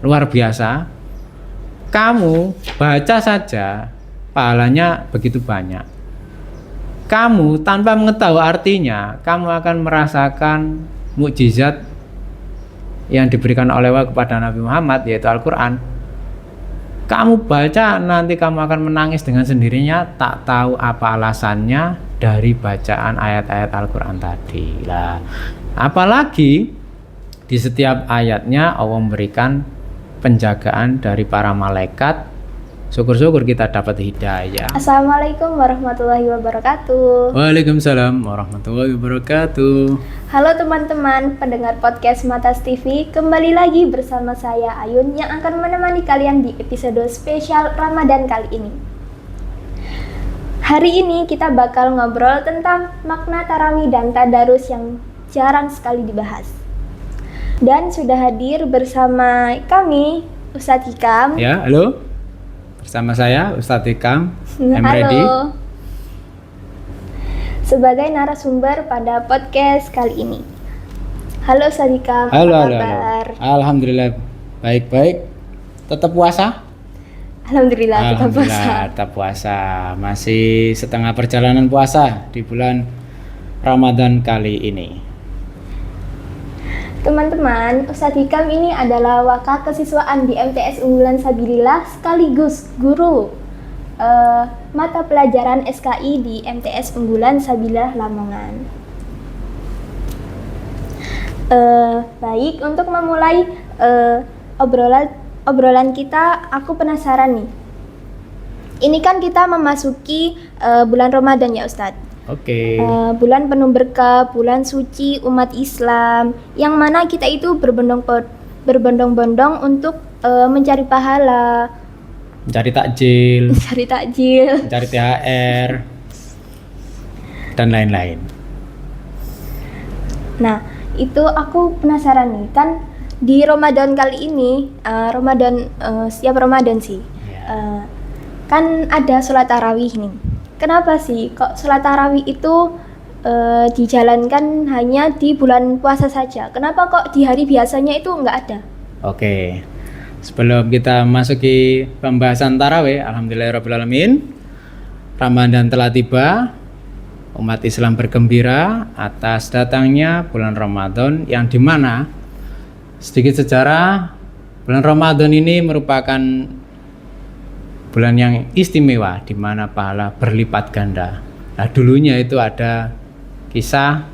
luar biasa. Kamu baca saja pahalanya begitu banyak. Kamu tanpa mengetahui artinya, kamu akan merasakan mukjizat yang diberikan oleh Allah kepada Nabi Muhammad, yaitu Al-Quran. Kamu baca, nanti kamu akan menangis dengan sendirinya, tak tahu apa alasannya dari bacaan ayat-ayat Al-Quran tadi. Lah, apalagi di setiap ayatnya Allah memberikan penjagaan dari para malaikat. Syukur-syukur kita dapat hidayah. Assalamualaikum warahmatullahi wabarakatuh. Waalaikumsalam warahmatullahi wabarakatuh. Halo teman-teman pendengar podcast Matas TV, kembali lagi bersama saya Ayun yang akan menemani kalian di episode spesial Ramadan kali ini. Hari ini kita bakal ngobrol tentang makna tarawih dan tadarus yang jarang sekali dibahas. Dan sudah hadir bersama kami Ustadz Hikam. Ya, halo. Bersama saya Ustadz Hikam. Halo. Sebagai narasumber pada podcast kali ini. Halo Ustadz Hikam. Halo. Apa kabar? Alhamdulillah baik-baik. Tetap puasa? Alhamdulillah tetap tetap puasa. Masih setengah perjalanan puasa di bulan Ramadan kali ini. Teman-teman, Ustadz Hikam ini adalah wakil kesiswaan di MTS Unggulan Sabilillah sekaligus guru mata pelajaran SKI di MTS Unggulan Sabilillah Lamongan. Baik, untuk memulai obrolan kita, aku penasaran nih. Ini kan kita memasuki bulan Ramadan ya Ustadz. Oke. Bulan penuh berkah, bulan suci umat Islam, yang mana kita itu berbondong-bondong untuk mencari pahala, Mencari takjil, mencari THR, dan lain-lain. Nah, itu aku penasaran nih, kan di Ramadan kali ini, setiap Ramadan sih, kan ada sholat tarawih nih. Kenapa sih kok sholat tarawih itu dijalankan hanya di bulan puasa saja? Kenapa kok di hari biasanya itu nggak ada? Oke. Sebelum kita masuki pembahasan tarawih, alhamdulillahirrabbilalamin, Ramadan telah tiba. Umat Islam bergembira atas datangnya bulan Ramadan, yang dimana sedikit sejarah, bulan Ramadan ini merupakan bulan yang istimewa di mana pahala berlipat ganda. Nah, dulunya itu ada kisah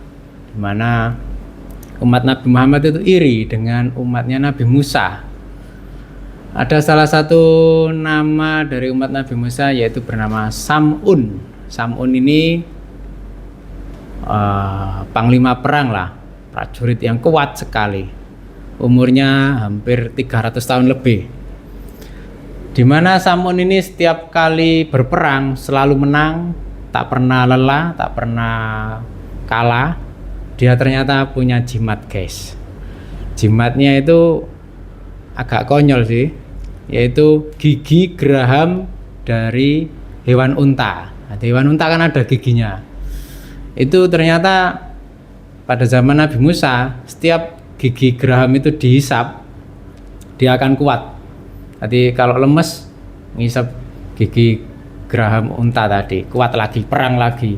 di mana umat Nabi Muhammad itu iri dengan umatnya Nabi Musa. Ada salah satu nama dari umat Nabi Musa yaitu bernama Sam'un. Sam'un ini panglima perang lah, prajurit yang kuat sekali. Umurnya hampir 300 tahun lebih. Di mana Sam'un ini setiap kali berperang selalu menang, tak pernah lelah, tak pernah kalah. Dia ternyata punya jimat, guys. Jimatnya itu agak konyol sih, yaitu gigi geraham dari hewan unta. Nah, hewan unta kan ada giginya. Itu ternyata pada zaman Nabi Musa, setiap gigi geraham itu dihisap, dia akan kuat. Tadi kalau lemes, ngisap gigi geraham unta tadi, kuat lagi, perang lagi.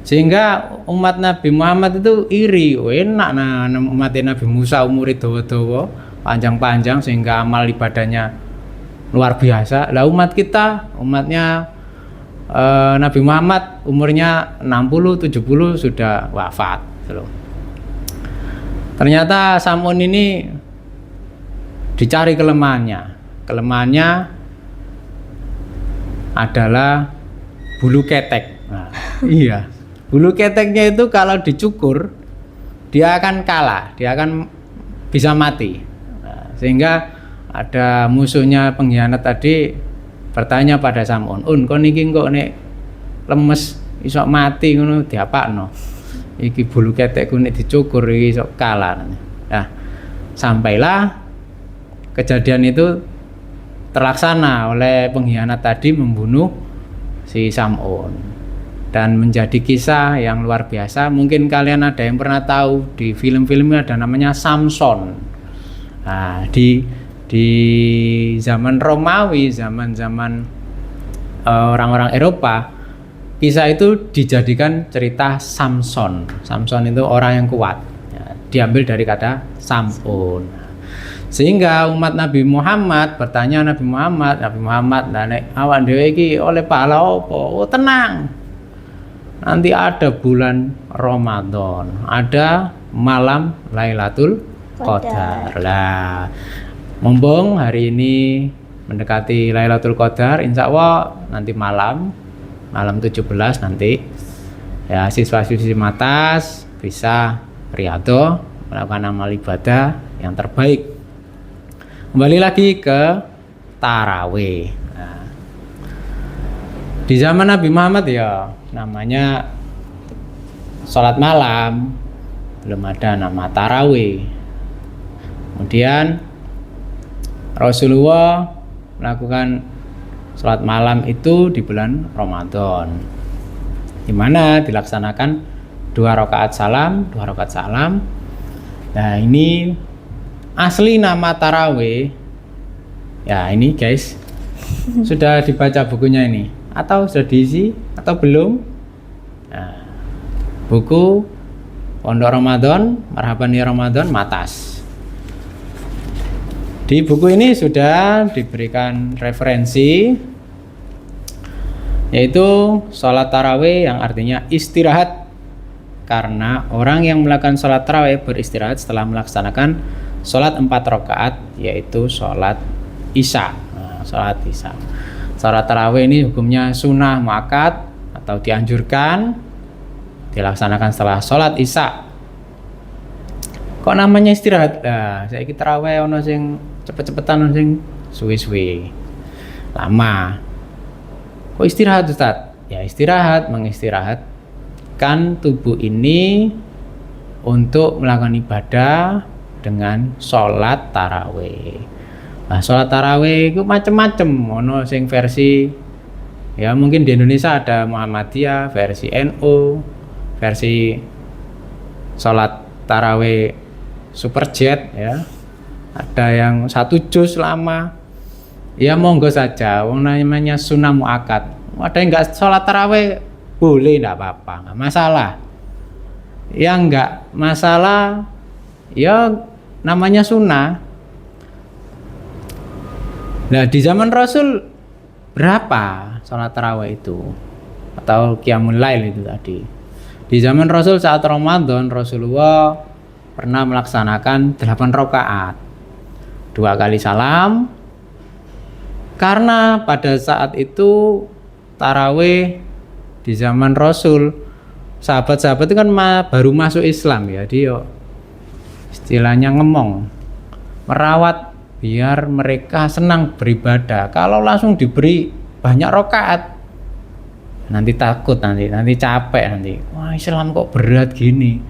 Sehingga umat Nabi Muhammad itu iri, enak nah umat Nabi Musa umur dawa-dawa, panjang-panjang sehingga amal ibadahnya luar biasa. Lah umat kita, umatnya Nabi Muhammad umurnya 60-70 sudah wafat. Ternyata Sam'un ini dicari kelemahannya. Kelemahannya adalah bulu ketek. Nah, iya, bulu keteknya itu kalau dicukur dia akan kalah, dia akan bisa mati. Nah, sehingga ada musuhnya pengkhianat tadi bertanya pada Sam'un, kok niki kok nek lemes iso mati ngono diapakno? Iki bulu ketekku nek dicukur iki iso kalah. Nah, sampailah kejadian itu terlaksana oleh pengkhianat tadi membunuh si Sam'un, dan menjadi kisah yang luar biasa. Mungkin kalian ada yang pernah tahu di film-filmnya ada namanya Samson. Nah, di di zaman Romawi, zaman-zaman orang-orang Eropa, kisah itu dijadikan cerita Samson. Samson itu orang yang kuat, ya, diambil dari kata sampun. Sehingga umat Nabi Muhammad bertanya Nabi Muhammad, "Lah nek awak dhewe iki oleh pahala apa?" "Oh, tenang. Nanti ada bulan Ramadan, ada malam Lailatul Qadar." Lah, mumpung hari ini mendekati Lailatul Qadar, insya Allah nanti malam 17 nanti ya siswa-siswi Matas bisa riyadhah melakukan amal ibadah yang terbaik. Kembali lagi ke tarawih. Nah, di zaman Nabi Muhammad ya namanya sholat malam, belum ada nama tarawih. Kemudian Rasulullah melakukan sholat malam itu di bulan Ramadan, di mana dilaksanakan 2 rakaat salam. Nah, ini asli nama tarawih. Ya, ini guys. Sudah dibaca bukunya ini atau sudah diisi atau belum? Nah, buku Pondok Ramadan, Marhaban ya Ramadan, Matas. Di buku ini sudah diberikan referensi, yaitu sholat tarawih yang artinya istirahat, karena orang yang melakukan sholat tarawih beristirahat setelah melaksanakan sholat 4 rakaat, yaitu sholat isya. Nah, sholat isya. Sholat tarawih ini hukumnya sunnah muakkad atau dianjurkan dilaksanakan setelah sholat isya. Kok namanya istirahat? Nah, saiki tarawih ono sing cepet-cepetan, ono sing suwe-suwe. Lama. Kok istirahat, Ustaz? Ya, istirahat, mengistirahatkan tubuh ini untuk melakukan ibadah dengan sholat tarawih. Nah, sholat tarawih itu macam-macam. Ono sing versi ya mungkin di Indonesia ada Muhammadiyah, versi NU, versi sholat tarawih superjet ya, ada yang 1 juz lama ya, monggo saja, wong namanya sunnah muakkad. Ada yang enggak sholat tarawih boleh, enggak apa-apa, enggak masalah. Yang enggak masalah ya namanya sunnah. Nah, di zaman Rasul berapa sholat tarawih itu atau qiyamul lail itu tadi? Di zaman Rasul saat Ramadan, Rasulullah pernah melaksanakan 8 rakaat, 2 kali salam, karena pada saat itu tarawih di zaman Rasul, sahabat-sahabat itu kan baru masuk Islam ya, dia istilahnya ngemong, merawat biar mereka senang beribadah. Kalau langsung diberi banyak rakaat nanti takut, nanti capek, nanti wah Islam kok berat gini.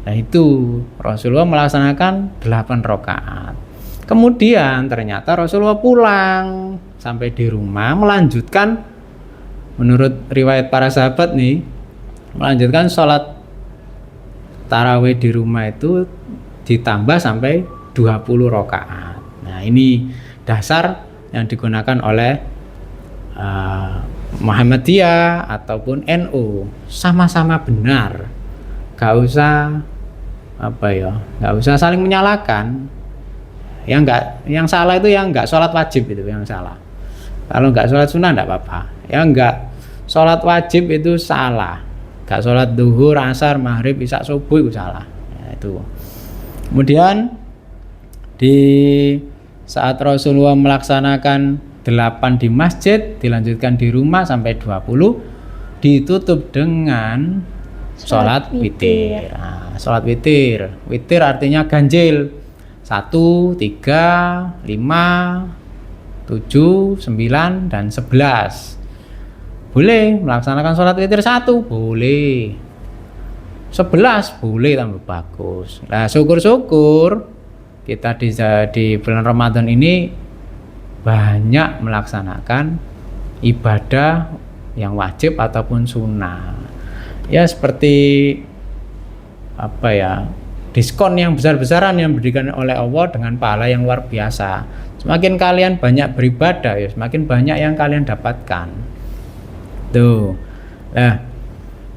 Nah, itu Rasulullah melaksanakan 8 rakaat. Kemudian ternyata Rasulullah pulang sampai di rumah melanjutkan, menurut riwayat para sahabat nih, melanjutkan sholat tarawih di rumah itu ditambah sampai 20 rakaat. Nah, ini dasar yang digunakan oleh Muhammadiyah ataupun NU, sama-sama benar. Gak usah nggak usah saling menyalahkan. Yang salah itu yang nggak sholat wajib, itu yang salah. Kalau nggak sholat sunnah nggak apa-apa. Yang nggak sholat wajib itu salah. Nggak sholat duhur, asar, maghrib, isya, subuh itu salah. Ya, itu. Kemudian di saat Rasulullah melaksanakan 8 di masjid, dilanjutkan di rumah sampai 20, ditutup dengan sholat witir. Nah, sholat witir. Witir artinya ganjil. 1, 3, 5, 7, 9, dan 11. Boleh melaksanakan sholat witir 1, boleh. 11 boleh, tambah bagus. Nah, syukur-syukur kita di bulan Ramadan ini banyak melaksanakan ibadah yang wajib ataupun sunnah. Ya seperti diskon yang besar-besaran yang diberikan oleh Allah dengan pahala yang luar biasa. Semakin kalian banyak beribadah, ya semakin banyak yang kalian dapatkan. Tuh. Nah,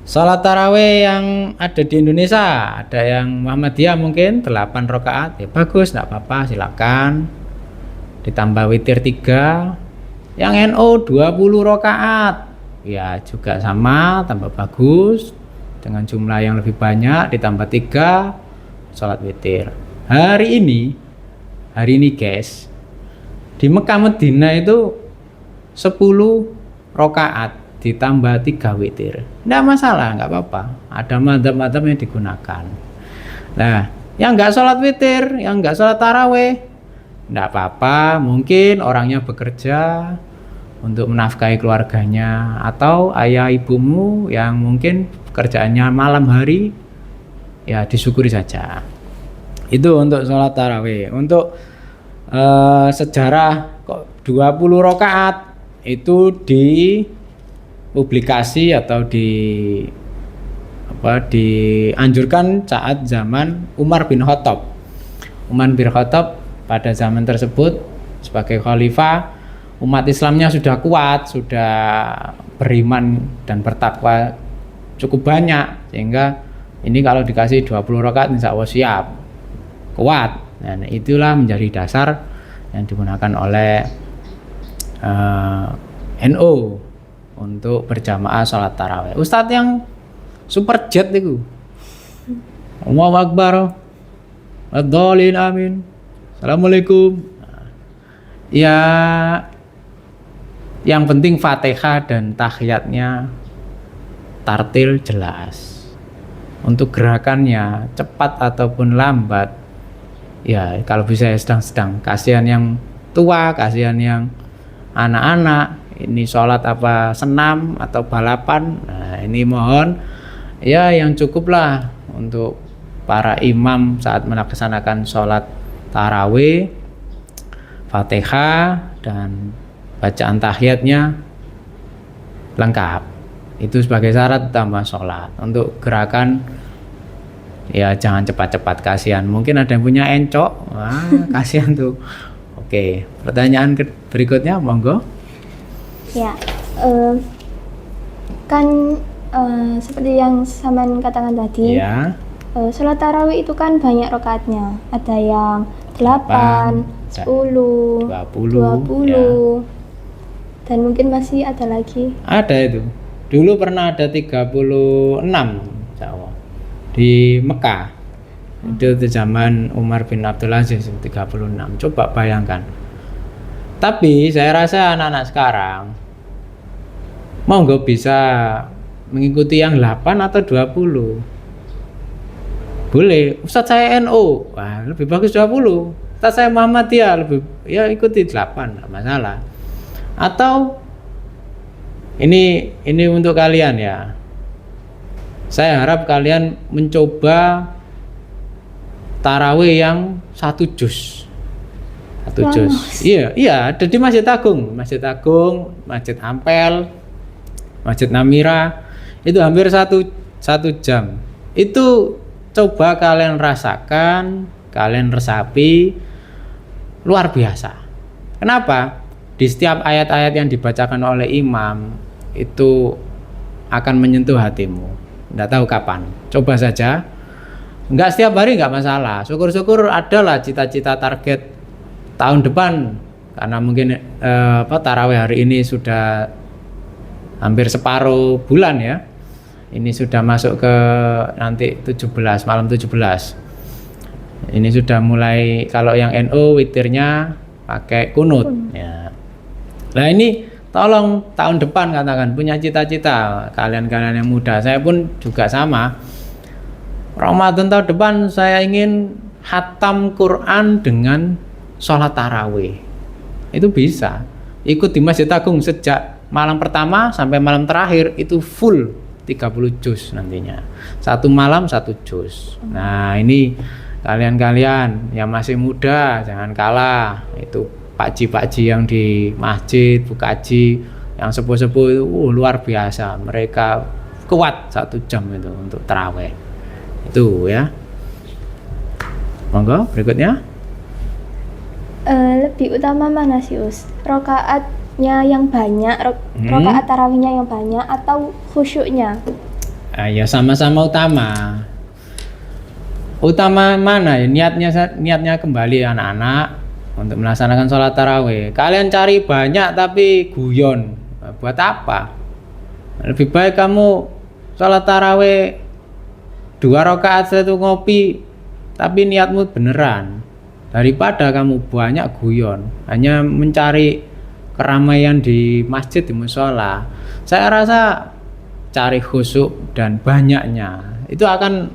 salat tarawih yang ada di Indonesia, ada yang Muhammadiyah mungkin 8 rakaat, ya bagus, enggak apa-apa, silakan. Ditambah witir 3. Yang NO 20 rakaat. Ya juga sama, tambah bagus. Dengan jumlah yang lebih banyak ditambah 3 salat witir. Hari ini guys, di Mekah Madinah itu 10 rakaat ditambah 3 witir. Enggak masalah, enggak apa-apa. Ada madzhab-madzhab yang digunakan. Nah, yang enggak salat witir, yang enggak salat tarawih, enggak apa-apa. Mungkin orangnya bekerja untuk menafkahi keluarganya, atau ayah ibumu yang mungkin pekerjaannya malam hari, ya disyukuri saja. Itu untuk sholat tarawih. Untuk sejarah kok 20 rakaat itu dipublikasi atau dianjurkan saat zaman Umar bin Khattab. Umar bin Khattab pada zaman tersebut sebagai khalifah, umat Islamnya sudah kuat, sudah beriman dan bertakwa cukup banyak, sehingga ini kalau dikasih 20 rakaat insya Allah siap, kuat. Dan itulah menjadi dasar yang digunakan oleh NU untuk berjamaah sholat tarawih. Ustadz yang super jet itu, Allahu Akbar, ad-dhalin, amin, assalamualaikum. Ya, yang penting Fatihah dan tahiyatnya tartil jelas. Untuk gerakannya cepat ataupun lambat, ya kalau bisa ya sedang-sedang. Kasihan yang tua, kasihan yang anak-anak. Ini sholat apa senam atau balapan. Nah, ini mohon ya yang cukuplah untuk para imam saat melaksanakan sholat tarawih, Fatihah dan bacaan tahiyatnya lengkap. Itu sebagai syarat tambah sholat. Untuk gerakan ya jangan cepat-cepat, kasihan. Mungkin ada yang punya encok, kasihan tuh. Oke, pertanyaan berikutnya, monggo. Ya, kan seperti yang Saman katakan tadi, Ya. Sholat tarawih itu kan banyak rakaatnya. Ada yang 8, 10, 20, dan mungkin masih ada lagi. Ada itu. Dulu pernah ada 36 di Mekah. Itu zaman Umar bin Abdul Aziz 36. Coba bayangkan. Tapi saya rasa anak-anak sekarang monggo bisa mengikuti yang 8 atau 20. Boleh. Ustadz saya NU, wah lebih bagus 20. Ustadz saya Muhammadiyah, lebih ya ikuti 8, enggak masalah. Atau ini untuk kalian ya. Saya harap kalian mencoba tarawih yang 1 juz. 1 juz. Iya, ada di Masjid Agung, Masjid Ampel, Masjid Namira. Itu hampir satu jam. Itu coba kalian rasakan, kalian resapi, luar biasa. Kenapa? Di setiap ayat-ayat yang dibacakan oleh imam itu akan menyentuh hatimu. Nggak tahu kapan. Coba saja. Nggak setiap hari nggak masalah. Syukur-syukur adalah cita-cita target tahun depan. Karena mungkin tarawih hari ini sudah hampir separuh bulan ya. Ini sudah masuk ke nanti 17, malam 17. Ini sudah mulai, kalau yang NU witirnya pakai kunut ya. Nah ini tolong tahun depan katakan punya cita-cita kalian-kalian yang muda. Saya pun juga sama. Ramadan tahun depan saya ingin khatam Quran dengan sholat tarawih. Itu bisa. Ikut di Masjid Agung sejak malam pertama sampai malam terakhir itu full 30 juz nantinya. Satu malam 1 juz. Nah ini kalian-kalian yang masih muda jangan kalah. Itu pakji-pakji yang di masjid, bukaji, yang sepuh-sepuh itu luar biasa. Mereka kuat 1 jam itu untuk tarawih. Itu ya. Monggo berikutnya. Lebih utama mana sih Us? Rokaatnya yang banyak, rokaat tarawihnya yang banyak atau khusyuknya? Ya sama-sama utama. Utama mana ya? Niatnya kembali anak-anak untuk melaksanakan sholat tarawih. Kalian cari banyak tapi guyon, buat apa? Lebih baik kamu sholat tarawih 2 rakaat satu ngopi tapi niatmu beneran, daripada kamu banyak guyon hanya mencari keramaian di masjid, di musola. Saya rasa cari khusyuk dan banyaknya itu akan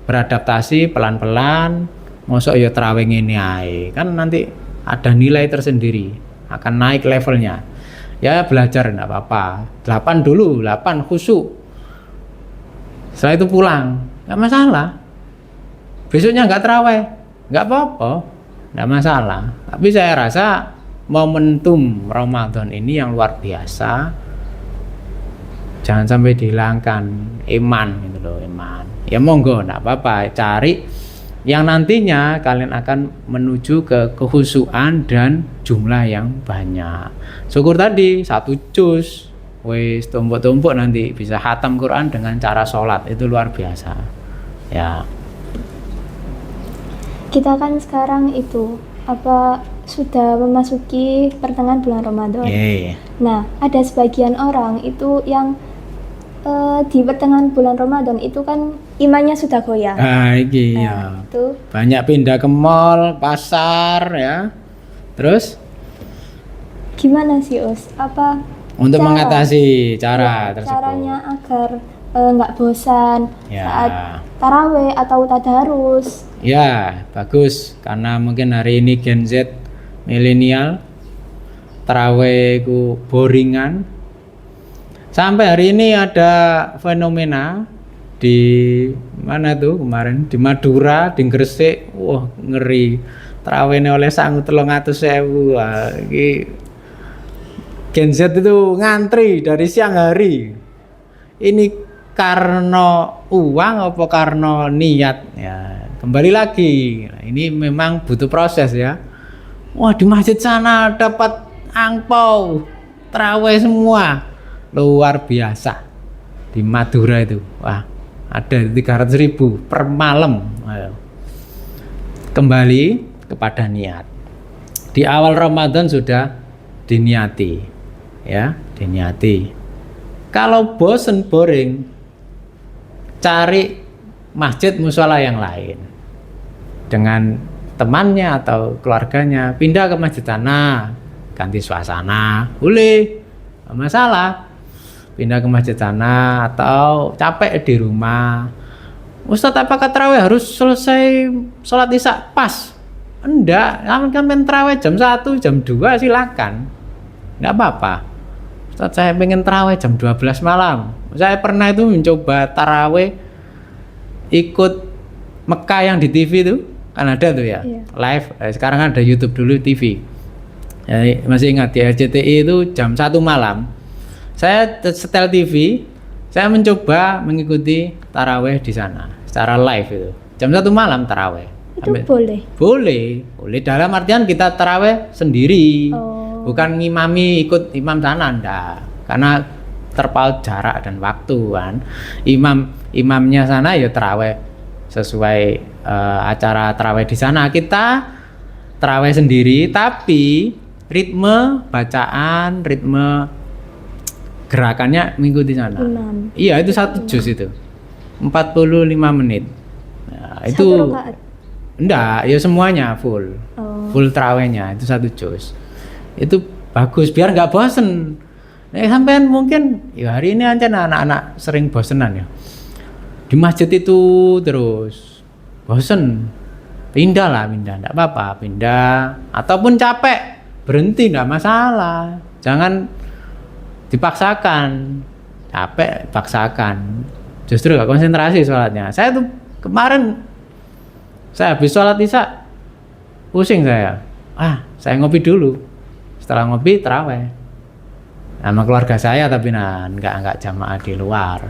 beradaptasi pelan-pelan. Mosok ya tarawih ini ae, kan nanti ada nilai tersendiri, akan naik levelnya. Ya belajar enggak apa-apa, 8 dulu, 8 khusyuk, setelah itu pulang, enggak masalah. Besoknya enggak tarawih, enggak apa-apa, enggak masalah. Tapi saya rasa momentum Ramadan ini yang luar biasa, jangan sampai dihilangkan iman gitu loh, iman. Ya monggo enggak apa-apa, cari yang nantinya kalian akan menuju ke kekhusyuan dan jumlah yang banyak. Syukur tadi 1 juz, wis tumpuk-tumpuk nanti bisa khatam Quran dengan cara sholat, itu luar biasa. Ya. Kita kan sekarang itu sudah memasuki pertengahan bulan Ramadan. Nah, ada sebagian orang itu yang di pertengahan bulan Ramadan itu kan imannya sudah goyah. Ya. Itu. Banyak pindah ke mall, pasar ya. Terus gimana sih Us? Untuk mengatasi cara tersebut? Caranya agar nggak bosan saat tarawih atau tadarus. Ya, bagus. Karena mungkin hari ini Gen Z milenial tarawih ku boringan. Sampai hari ini ada fenomena di mana tuh kemarin, di Madura, di Gresik, wah ngeri. Tarawihnya oleh sangu 300.000. Ini Gen Z itu ngantri dari siang hari. Ini karena uang apa karena niat ya? Kembali lagi, nah, ini memang butuh proses ya. Wah di masjid sana dapat angpau tarawih semua. Luar biasa di Madura itu, wah ada 300.000 per malam. Ayo. Kembali kepada niat. Di awal Ramadan sudah diniati, ya diniati. Kalau bosen boring, cari masjid musola yang lain dengan temannya atau keluarganya, pindah ke masjid sana, ganti suasana, boleh, nggak masalah. Pindah ke masjid sana atau capek di rumah. Ustadz, apakah tarawih harus selesai sholat isya pas? Enggak, kan tarawih jam 1, jam 2 silakan. Enggak apa-apa. Ustadz, saya pengen tarawih jam 12 malam. Saya pernah itu mencoba tarawih ikut Mekah yang di TV itu, kan ada tuh ya, live. Sekarang ada YouTube, dulu TV. Ya, masih ingat di RCTI itu jam 1 malam. Saya setel TV, saya mencoba mengikuti taraweh di sana secara live itu. Jam 1 malam taraweh. Itu boleh? Boleh dalam artian kita taraweh sendiri. Bukan ngimami ikut imam sana, enggak. Karena terpaut jarak dan waktu kan. Imamnya sana ya taraweh sesuai acara taraweh di sana. Kita taraweh sendiri tapi ritme bacaan, ritme gerakannya mengikuti sana. Iya, itu 1 juz itu 45 menit. Nah, itu enggak, ya semuanya full. Full tarawihnya itu 1 juz. Itu bagus biar nggak bosen. Sampean mungkin ya hari ini aja anak-anak sering bosenan ya. Di masjid itu terus bosen. Pindah, enggak apa-apa, pindah ataupun capek, berhenti enggak masalah. Jangan dipaksakan, capek paksakan, justru gak konsentrasi sholatnya. Saya tuh kemarin saya habis sholat isya pusing saya ngopi dulu, setelah ngopi taraweh sama keluarga saya, tapi nggak jamaah di luar,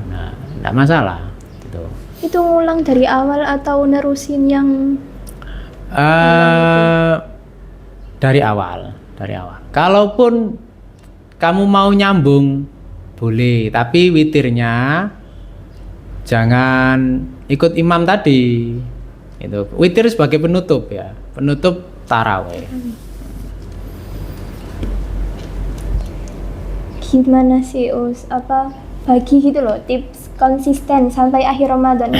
nggak masalah gitu. Itu ngulang dari awal atau nerusin yang Dari awal. Kalaupun kamu mau nyambung boleh, tapi witirnya jangan ikut imam tadi. Itu witir sebagai penutup ya, penutup tarawih. Gimana sih bagi gitu loh tips konsisten sampai akhir Ramadan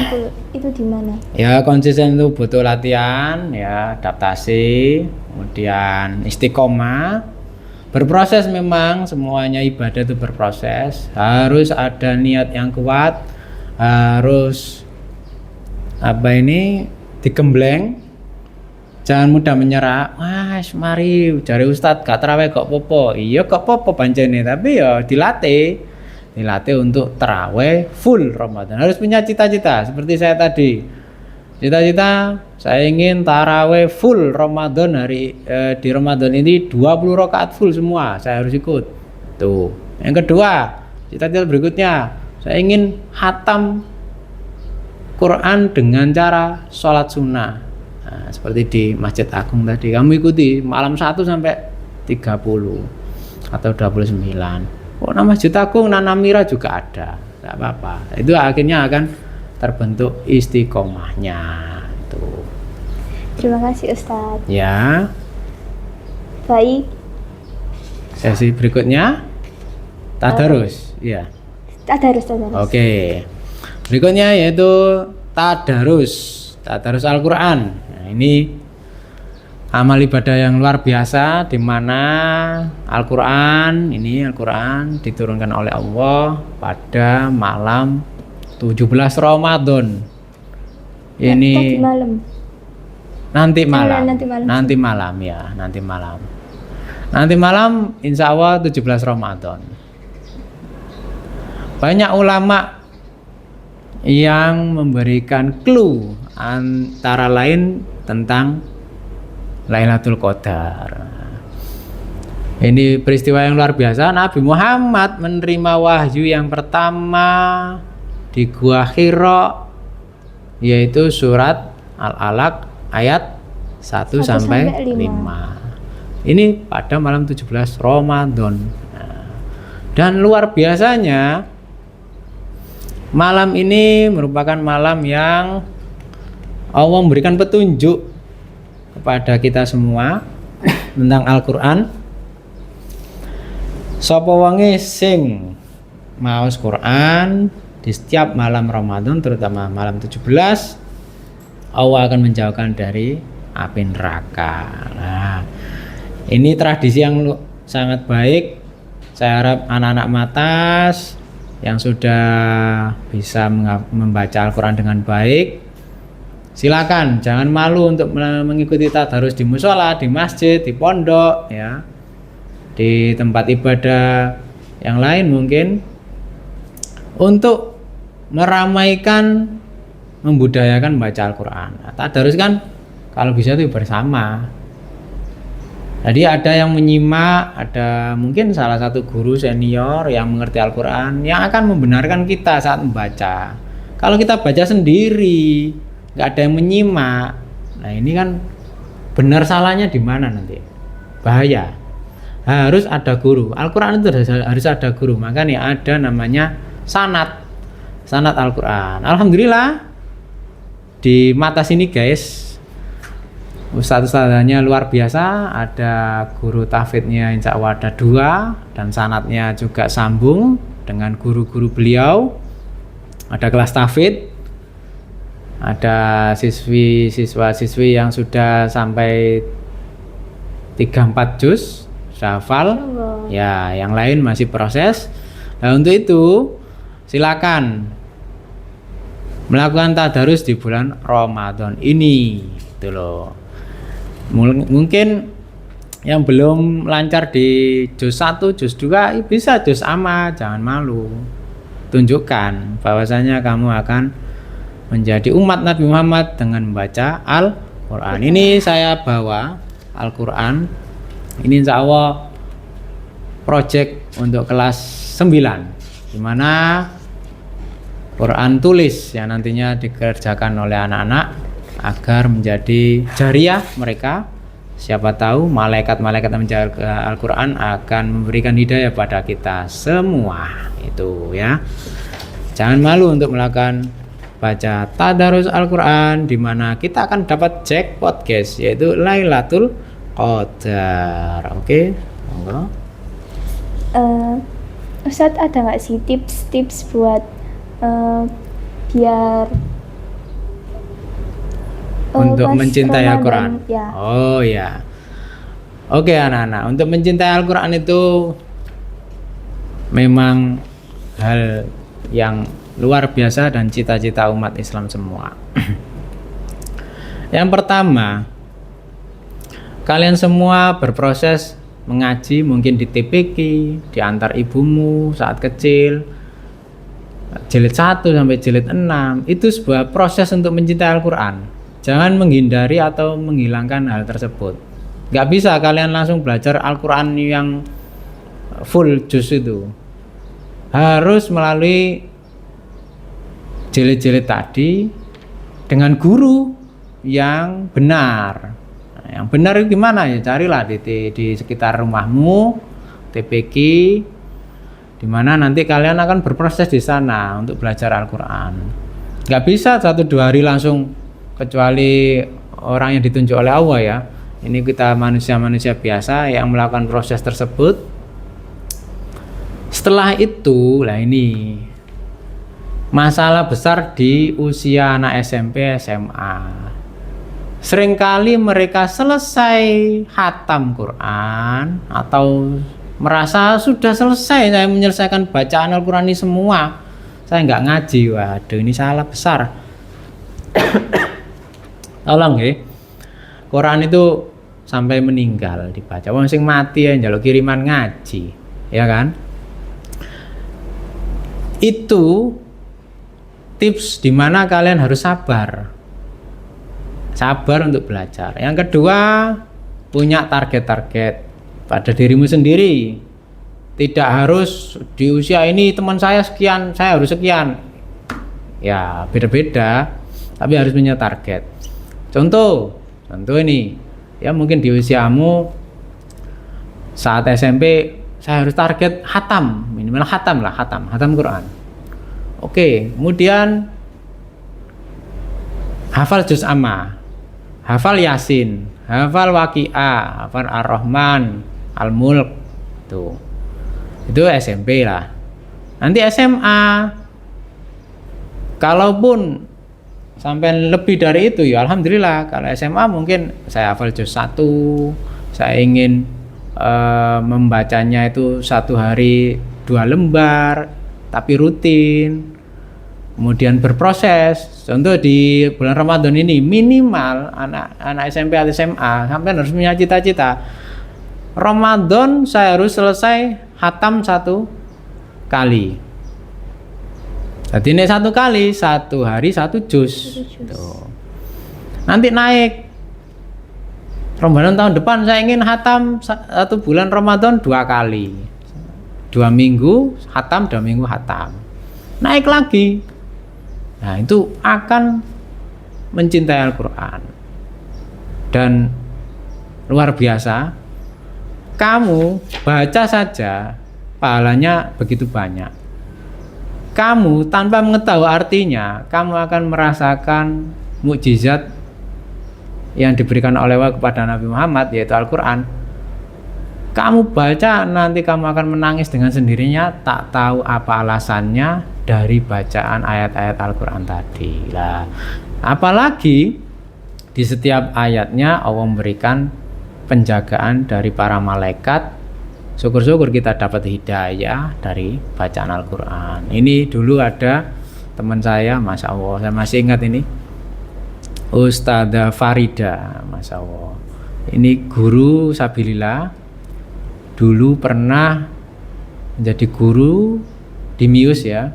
itu di mana? Ya konsisten itu butuh latihan, ya adaptasi, kemudian istiqomah, berproses. Memang semuanya ibadah itu berproses, harus ada niat yang kuat, harus digembleng, jangan mudah menyerah. Mas mari jari Ustadz gak terawih kok popo, iya kok popo pancene, tapi ya dilatih untuk terawih full Ramadan. Harus punya cita-cita seperti saya tadi. Cita-cita saya ingin tarawih full Ramadan di Ramadan ini 20 rakaat full semua. Saya harus ikut. Tuh. Yang kedua, cita-cita berikutnya, saya ingin khatam Quran dengan cara sholat sunnah. Nah, seperti di Masjid Agung tadi, kamu ikuti malam 1 sampai 30 atau 29. Oh, nama Masjid Agung, Nana Mira juga ada, tidak apa-apa. Itu akhirnya akan terbentuk istiqomahnya. Tuh. Terima kasih Ustadz. Ya. Baik. Sesi berikutnya tadarus. Ya. Tadarus. Oke. Berikutnya yaitu tadarus Al-Quran. Nah, ini amal ibadah yang luar biasa, di mana Al-Quran diturunkan oleh Allah pada malam 17 Ramadan. Ini nanti malam insya Allah 17 Ramadan. Banyak ulama yang memberikan clue antara lain tentang Lailatul Qadar. Ini peristiwa yang luar biasa. Nabi Muhammad menerima wahyu yang pertama di Gua Hira, yaitu surat Al-Alaq ayat 1 sampai 5. Ini pada malam 17 Ramadan. Dan luar biasanya malam ini merupakan malam yang Allah memberikan petunjuk kepada kita semua tentang Al-Quran. Sapa wonge sing maos Quran di setiap malam Ramadan, terutama malam 17, Allah akan menjauhkan dari api neraka. Nah, ini tradisi yang sangat baik. Saya harap anak-anak Matas yang sudah bisa membaca Al-Quran dengan baik, silakan, jangan malu untuk mengikuti tadarus di musola, di masjid, di pondok, ya, di tempat ibadah yang lain mungkin, untuk meramaikan, membudayakan membaca Al-Quran. Nah, tadarus kan kalau bisa itu bersama. Jadi ada yang menyimak, ada mungkin salah satu guru senior yang mengerti Al-Quran yang akan membenarkan kita saat membaca. Kalau kita baca sendiri, nggak ada yang menyimak, nah ini kan benar salahnya di mana nanti, bahaya. Harus ada guru. Al-Quran itu harus ada guru, makanya ada namanya sanad Al-Quran. Alhamdulillah di Matas ini guys, ustadz-ustadznya luar biasa. Ada guru tahfidznya insya Allah ada 2, dan sanadnya juga sambung dengan guru-guru beliau. Ada kelas tahfidz, ada siswa-siswi yang sudah sampai 3-4 juz sudah hafal. Ya, yang lain masih proses. Nah, untuk itu silakan melakukan tadarus di bulan Ramadan ini. Itu loh. Mungkin yang belum lancar di juz 1, juz 2 bisa juz amma, jangan malu. Tunjukkan bahwasanya kamu akan menjadi umat Nabi Muhammad dengan membaca Al-Quran. Ini saya bawa Al-Quran. Ini insya Allah project untuk kelas 9, di mana Quran tulis yang nantinya dikerjakan oleh anak-anak agar menjadi jariah mereka. Siapa tahu malaikat-malaikat yang menjaga Al-Quran akan memberikan hidayah pada kita semua. Itu ya. Jangan malu untuk melakukan baca tadarus Al-Quran, di mana kita akan dapat jackpot guys, yaitu Lailatul Qadar. Oke, monggo. Ustadz, ada nggak sih tips-tips buat biar untuk pas mencintai Ramadan, Al-Quran? ya. Oh ya. Oke anak-anak, untuk mencintai Al-Quran itu memang hal yang luar biasa dan cita-cita umat Islam semua. Yang pertama, kalian semua berproses mengaji mungkin di TPQ, di antar ibumu saat kecil, jilid 1 sampai jilid 6. Itu sebuah proses untuk mencintai Al-Quran. Jangan menghindari atau menghilangkan hal tersebut. Gak bisa kalian langsung belajar Al-Quran yang full juz itu. Harus melalui jilid-jilid tadi dengan guru yang benar. Nah, yang benar itu gimana ya? Carilah di sekitar rumahmu TPQ, di mana nanti kalian akan berproses di sana untuk belajar Al-Quran. Gak bisa 1-2 hari langsung, kecuali orang yang ditunjuk oleh Allah ya. Ini kita manusia-manusia biasa yang melakukan proses tersebut. Setelah itu, lah ini masalah besar di usia anak SMP, SMA. Seringkali mereka selesai khatam Quran atau merasa sudah selesai, saya menyelesaikan bacaan Al-Quran ini semua, saya nggak ngaji. Waduh, ini salah besar. Tolong ya, Quran itu sampai meninggal dibaca. Wong sing mati ya njaluk kiriman ngaji, ya kan? Itu tips dimana kalian harus sabar untuk belajar. Yang kedua, punya target-target pada dirimu sendiri. Tidak harus di usia ini teman saya sekian, saya harus sekian. Ya beda-beda, tapi harus punya target. Contoh ini, ya mungkin di usiamu saat SMP saya harus target khatam, minimal khatam Quran. Oke, kemudian hafal juz amma, hafal Yasin, hafal Waqiah, hafal Ar-Rahman, Al-Mulk. Itu SMP lah. Nanti SMA, kalaupun sampai lebih dari itu ya alhamdulillah. Kalau SMA mungkin saya hafal juz 1, saya ingin membacanya itu 1 hari 2 lembar tapi rutin, kemudian berproses. Contoh di bulan Ramadan ini minimal anak SMP atau SMA sampai harus punya cita-cita, Ramadan saya harus selesai khatam 1 kali. Jadi ini 1 kali 1 hari 1 juz. Nanti naik Ramadan tahun depan saya ingin khatam 1 bulan Ramadan 2 kali, 2 minggu khatam, 2 minggu khatam, naik lagi. Nah itu akan mencintai Al-Quran. Dan luar biasa, kamu baca saja pahalanya begitu banyak. Kamu tanpa mengetahui artinya, kamu akan merasakan mukjizat yang diberikan oleh Allah kepada Nabi Muhammad, yaitu Al-Quran. Kamu baca, nanti kamu akan menangis dengan sendirinya, tak tahu apa alasannya dari bacaan ayat-ayat Al-Quran tadi. Lah, apalagi di setiap ayatnya Allah memberikan penjagaan dari para malaikat. Syukur-syukur kita dapat hidayah dari bacaan Al-Quran. Ini dulu ada teman saya, Masya Allah, saya masih ingat ini, Ustadzah Farida, Masya Allah. Ini guru Sabilillah, dulu pernah menjadi guru di MIUS ya,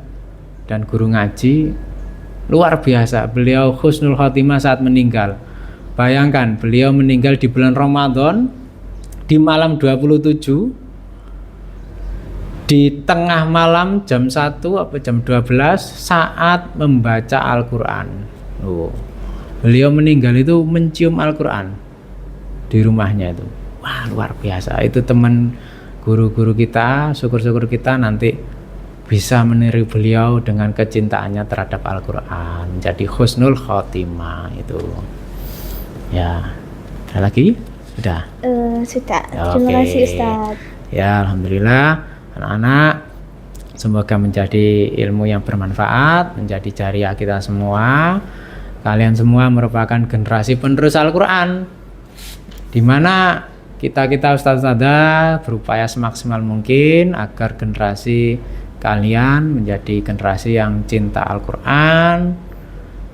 dan guru ngaji luar biasa. Beliau husnul khotimah saat meninggal. Bayangkan, beliau meninggal di bulan Ramadan, di malam 27, di tengah malam jam 1 atau jam 12 saat membaca Al-Quran. beliau meninggal itu mencium Al-Quran di rumahnya itu. Wah, luar biasa. Itu teman guru-guru kita, syukur-syukur kita nanti bisa meniru beliau dengan kecintaannya terhadap Al-Quran, menjadi husnul khotimah itu. Ya, ada lagi? Sudah? Sudah. Ya, Terima oke. kasih Ustaz. Ya, alhamdulillah anak-anak, semoga menjadi ilmu yang bermanfaat, menjadi jariah kita semua. Kalian semua merupakan generasi penerus Al-Quran, di mana kita ustaz-ustazah berupaya semaksimal mungkin agar generasi kalian menjadi generasi yang cinta Al-Quran,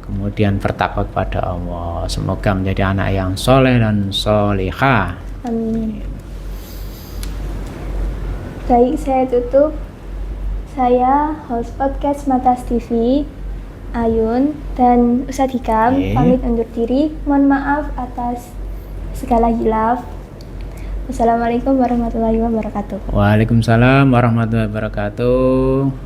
kemudian bertakwa kepada Allah. Semoga menjadi anak yang soleh dan solihah. Amin. Baik, saya tutup. Saya host podcast Matas TV, Ayun dan Ustadz Hikam pamit undur diri. Mohon maaf atas segala hilaf. Wassalamualaikum warahmatullahi wabarakatuh. Waalaikumsalam warahmatullahi wabarakatuh.